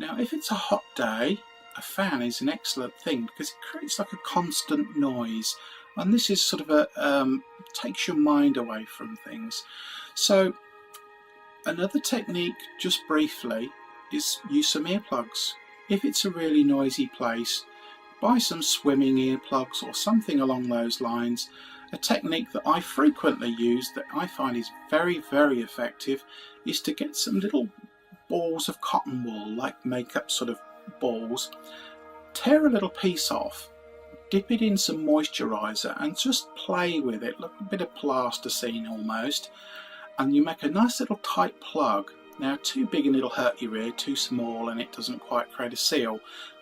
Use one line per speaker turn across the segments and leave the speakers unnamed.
Now if it's a hot day, a fan is an excellent thing because it creates like a constant noise, and this is sort of a takes your mind away from things. So another technique, just briefly, is use some earplugs. If it's a really noisy place, buy some swimming earplugs or something along those lines. A technique that I frequently use that I find is very, very effective is to get some little balls of cotton wool, like makeup sort of balls, tear a little piece off, dip it in some moisturiser and just play with it, like a bit of plasticine almost, and you make a nice little tight plug. Now too big and it'll hurt your ear, too small and it doesn't quite create a seal.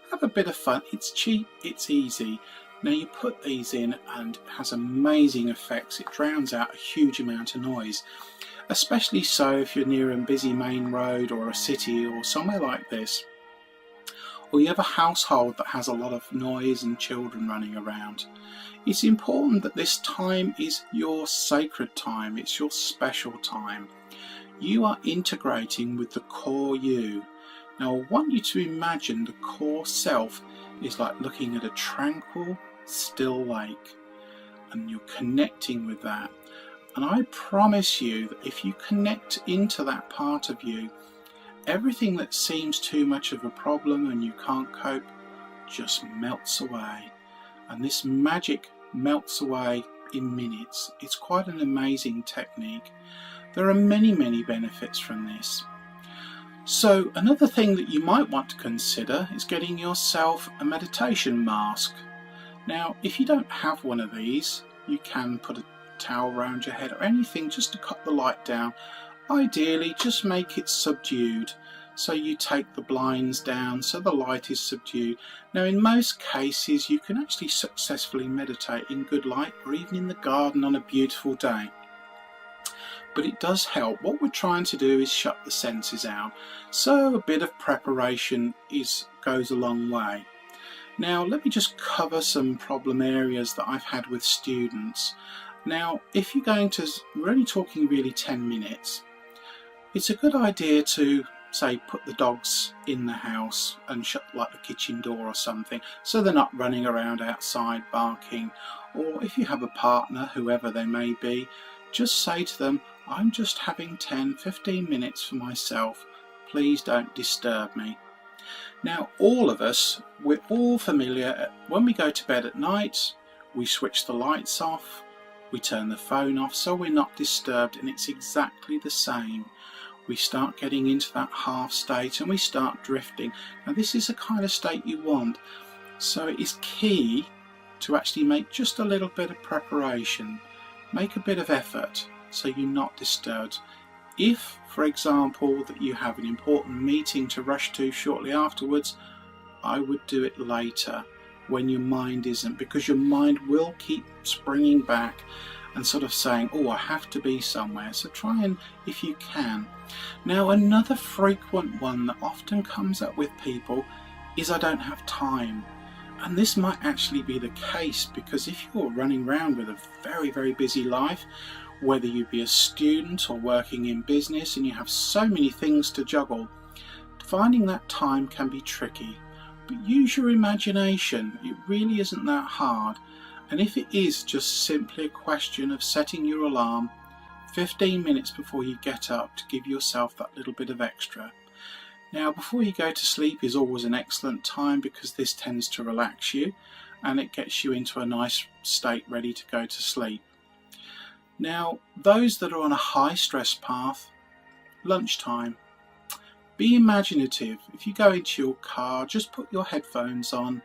Have a bit of fun, it's cheap, it's easy. Now you put these in and it has amazing effects. It drowns out a huge amount of noise, especially so if you're near a busy main road or a city or somewhere like this, or you have a household that has a lot of noise and children running around. It's important that this time is your sacred time, it's your special time. You are integrating with the core you. Now I want you to imagine the core self is like looking at a tranquil, still lake, and you're connecting with that. And I promise you that if you connect into that part of you, everything that seems too much of a problem and you can't cope just melts away. And this magic melts away in minutes. It's quite an amazing technique. There are many, many benefits from this. So another thing that you might want to consider is getting yourself a meditation mask. Now if you don't have one of these, you can put a towel around your head or anything just to cut the light down. Ideally just make it subdued, so you take the blinds down so the light is subdued. Now in most cases you can actually successfully meditate in good light or even in the garden on a beautiful day. But it does help. What we're trying to do is shut the senses out, so a bit of preparation goes a long way. Now let me just cover some problem areas that I've had with students. Now if you're going to, we're only talking really 10 minutes, it's a good idea to say put the dogs in the house and shut like the kitchen door or something, so they're not running around outside barking. Or if you have a partner, whoever they may be, just say to them, I'm just having 10-15 minutes for myself, please don't disturb me. Now all of us, we're all familiar, when we go to bed at night we switch the lights off, we turn the phone off so we're not disturbed, and it's exactly the same. We start getting into that half state and we start drifting. Now this is the kind of state you want, so it is key to actually make just a little bit of preparation, make a bit of effort so you're not disturbed. If, for example, that you have an important meeting to rush to shortly afterwards, I would do it later when your mind isn't, because your mind will keep springing back and sort of saying, oh, I have to be somewhere. So try and, if you can. Now another frequent one that often comes up with people is I don't have time. And this might actually be the case, because if you're running around with a very, very busy life, whether you be a student or working in business and you have so many things to juggle, finding that time can be tricky. But use your imagination, it really isn't that hard. And if it is just simply a question of setting your alarm 15 minutes before you get up to give yourself that little bit of extra. Now before you go to sleep is always an excellent time, because this tends to relax you and it gets you into a nice state ready to go to sleep. Now those that are on a high stress path, lunchtime. Be imaginative. If you go into your car, just put your headphones on,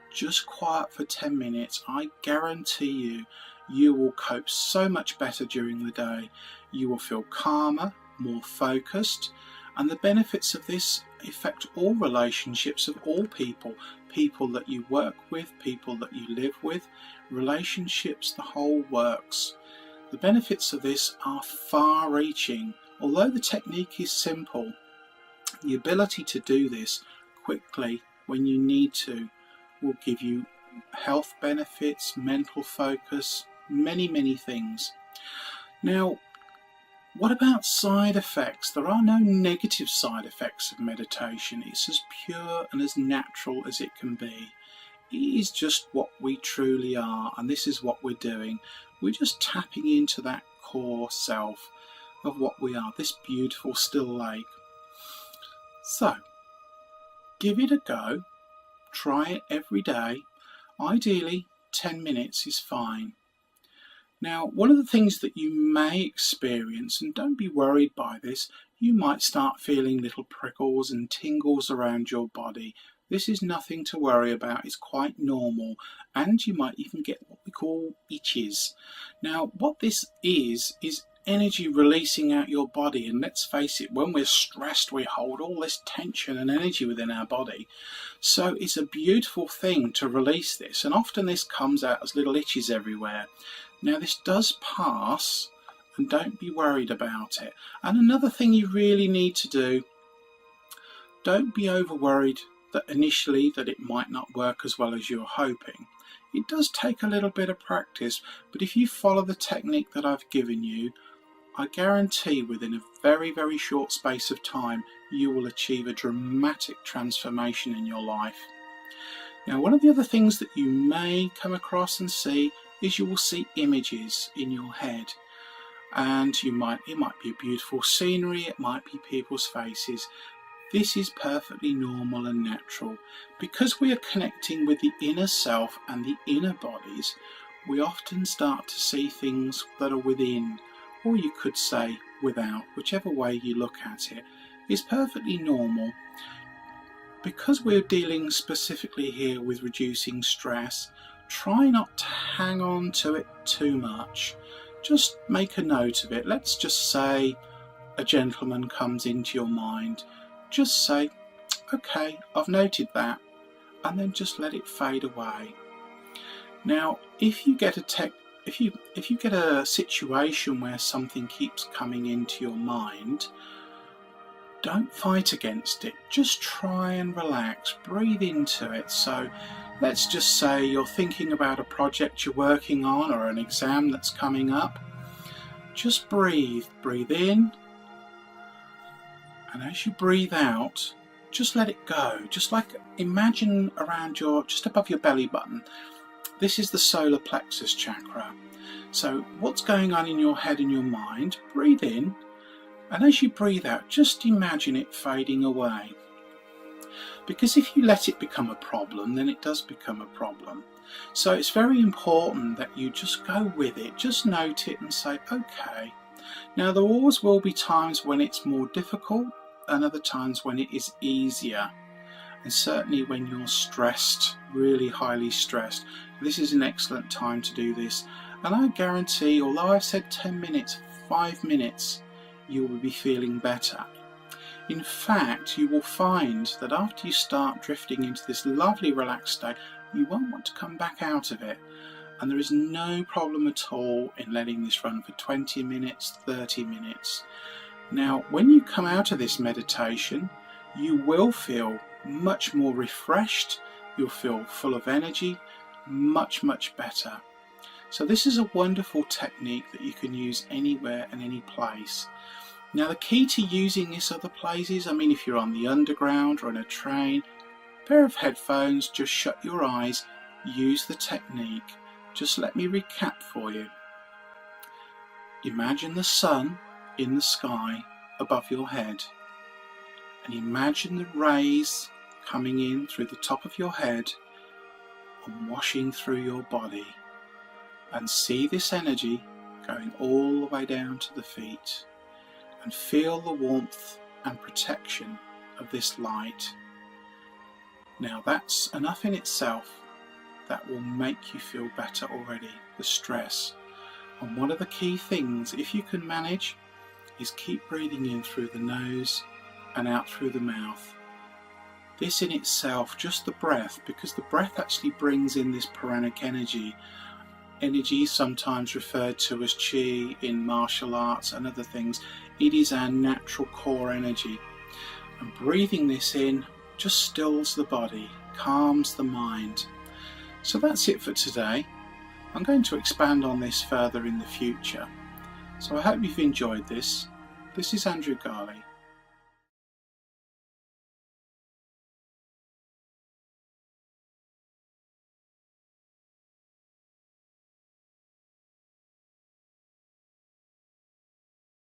just quiet for 10 minutes. I guarantee you, you will cope so much better during the day. You will feel calmer, more focused, and the benefits of this affect all relationships of all people. People that you work with, people that you live with, relationships, the whole works. The benefits of this are far-reaching. Although the technique is simple, the ability to do this quickly when you need to will give you health benefits, mental focus, many, many things. Now, What about side effects? There are no negative side effects of meditation. It's as pure and as natural as it can be. It is just what we truly are, and this is what we're doing. We're just tapping into that core self of what we are, this beautiful still lake. So, give it a go. Try it every day. Ideally, 10 minutes is fine. Now, one of the things that you may experience, and don't be worried by this, you might start feeling little prickles and tingles around your body. This is nothing to worry about, it's quite normal, and you might even get what we call itches. Now, what this is energy releasing out your body, and let's face it, when we're stressed we hold all this tension and energy within our body, so it's a beautiful thing to release this, and often this comes out as little itches everywhere. Now this does pass, and don't be worried about it. And another thing you really need to do, don't be over worried that initially that it might not work as well as you're hoping. It does take a little bit of practice, but if you follow the technique that I've given you, I guarantee within a very, very short space of time, you will achieve a dramatic transformation in your life. Now, one of the other things that you may come across and see is you will see images in your head. And it might be a beautiful scenery, it might be people's faces. This is perfectly normal and natural. Because we are connecting with the inner self and the inner bodies, we often start to see things that are within, or you could say without, whichever way you look at it, is perfectly normal. Because we're dealing specifically here with reducing stress, try not to hang on to it too much. Just make a note of it. Let's just say a gentleman comes into your mind. Just say, okay, I've noted that, and then just let it fade away. Now, if you get a situation where something keeps coming into your mind, don't fight against it. Just try and relax, breathe into it. So let's just say you're thinking about a project you're working on or an exam that's coming up. Just breathe in, and as you breathe out, just let it go. Just like imagine around just above your belly button. This is the solar plexus chakra. So what's going on in your head and your mind? Breathe in, and as you breathe out, just imagine it fading away. Because if you let it become a problem, then it does become a problem. So it's very important that you just go with it, just note it and say, okay. Now there always will be times when it's more difficult and other times when it is easier. And certainly when you're stressed, really highly stressed, this is an excellent time to do this. And I guarantee, although I've said 10 minutes, 5 minutes, you will be feeling better. In fact, you will find that after you start drifting into this lovely relaxed state, you won't want to come back out of it. And there is no problem at all in letting this run for 20 minutes, 30 minutes. Now, when you come out of this meditation, you will feel much more refreshed, you'll feel full of energy, much better. So this is a wonderful technique that you can use anywhere and any place. Now the key to using this other places, I mean if you're on the underground or on a train, a pair of headphones, just shut your eyes, use the technique. Just let me recap for you. Imagine the sun in the sky above your head, and imagine the rays coming in through the top of your head and washing through your body, and see this energy going all the way down to the feet, and feel the warmth and protection of this light. Now that's enough in itself. That will make you feel better already, the stress. And one of the key things, if you can manage, is keep breathing in through the nose and out through the mouth. This in itself, just the breath, because the breath actually brings in this pranic energy. Energy sometimes referred to as chi in martial arts and other things. It is our natural core energy. And breathing this in just stills the body, calms the mind. So that's it for today. I'm going to expand on this further in the future. So I hope you've enjoyed this. This is Andrew Garley.